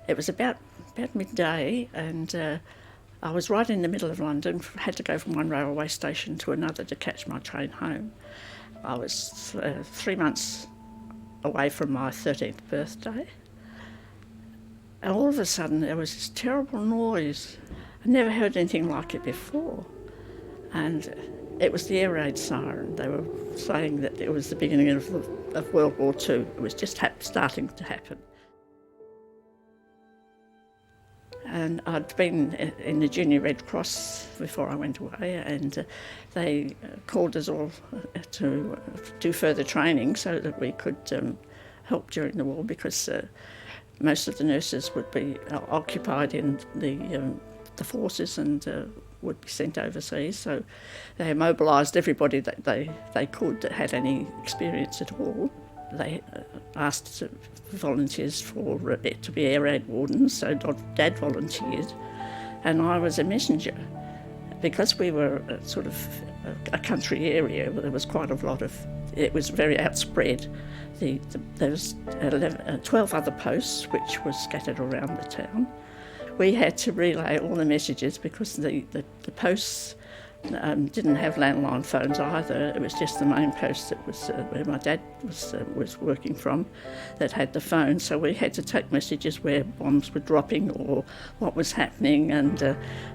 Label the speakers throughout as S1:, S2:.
S1: It was about midday, and I was right in the middle of London, had to go from one railway station to another to catch my train home. I was 3 months away from my 13th birthday. And all of a sudden there was this terrible noise. I never heard anything like it before. And it was the air raid siren. They were saying that it was the beginning of World War II. It was just starting to happen. And I'd been in the Junior Red Cross before I went away, and they called us all to do further training so that we could help during the war, because most of the nurses would be occupied in the forces and would be sent overseas. So they mobilised everybody that they could that had any experience at all. They asked volunteers to be air raid wardens, so Dad volunteered, and I was a messenger. Because we were sort of a country area, there was quite a lot of, it was very outspread. There was 12 other posts which were scattered around the town. We had to relay all the messages because the posts didn't have landline phones either. It was just the main post that was where my dad was working from that had the phone. So we had to take messages where bombs were dropping or what was happening and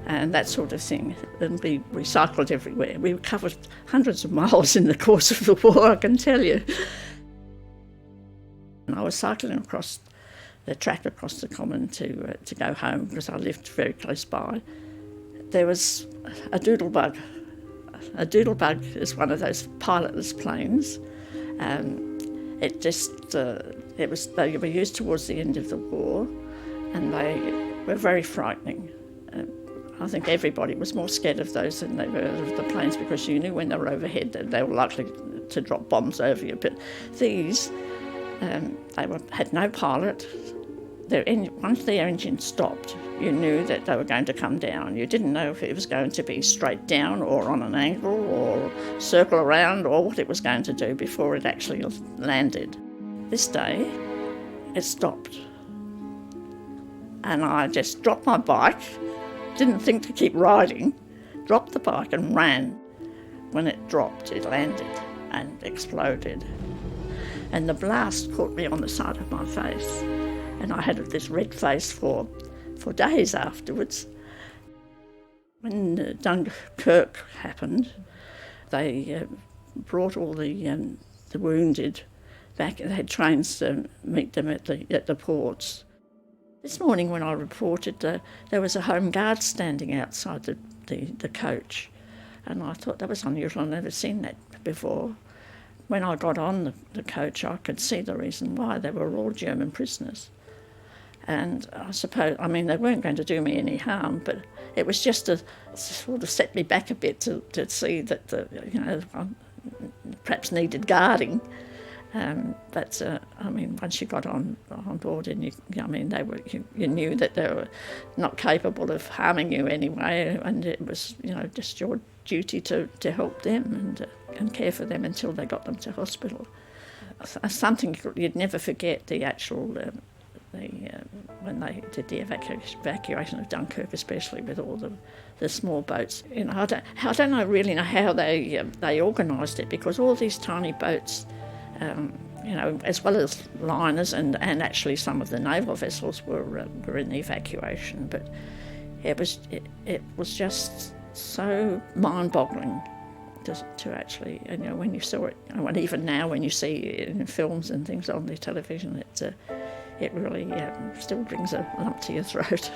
S1: that sort of thing. And we recycled everywhere. We covered hundreds of miles in the course of the war, I can tell you. And I was cycling across the track across the common to go home because I lived very close by. There was a doddlebug. A doddlebug is one of those pilotless planes. They were used towards the end of the war, and they were very frightening. I think everybody was more scared of those than they were of the planes, because you knew when they were overhead that they were likely to drop bombs over you. But these, had no pilot. Once their engine stopped, you knew that they were going to come down. You didn't know if it was going to be straight down or on an angle or circle around or what it was going to do before it actually landed. This day, it stopped. And I just dropped my bike, didn't think to keep riding, dropped the bike and ran. When it dropped, it landed and exploded. And the blast caught me on the side of my face. And I had this red face for days afterwards. When Dunkirk happened, they brought all the wounded back. They had trains to meet them at the ports. This morning when I reported, there was a home guard standing outside the coach, and I thought that was unusual. I'd never seen that before. When I got on the coach, I could see the reason why. They were all German prisoners. And I suppose, they weren't going to do me any harm, but it was just to sort of set me back a bit to see that, I perhaps needed guarding. But once you got on board, and you knew that they were not capable of harming you anyway, and it was, just your duty to help them and care for them until they got them to hospital. Something you'd never forget, the actual. When they did the evacuation of Dunkirk, especially with all the small boats. I don't really know how they organised it, because all these tiny boats, as well as liners and actually some of the naval vessels were in the evacuation. But it was just so mind-boggling to actually, when you saw it, and even now when you see it in films and things on the television, it really still brings a lump to your throat.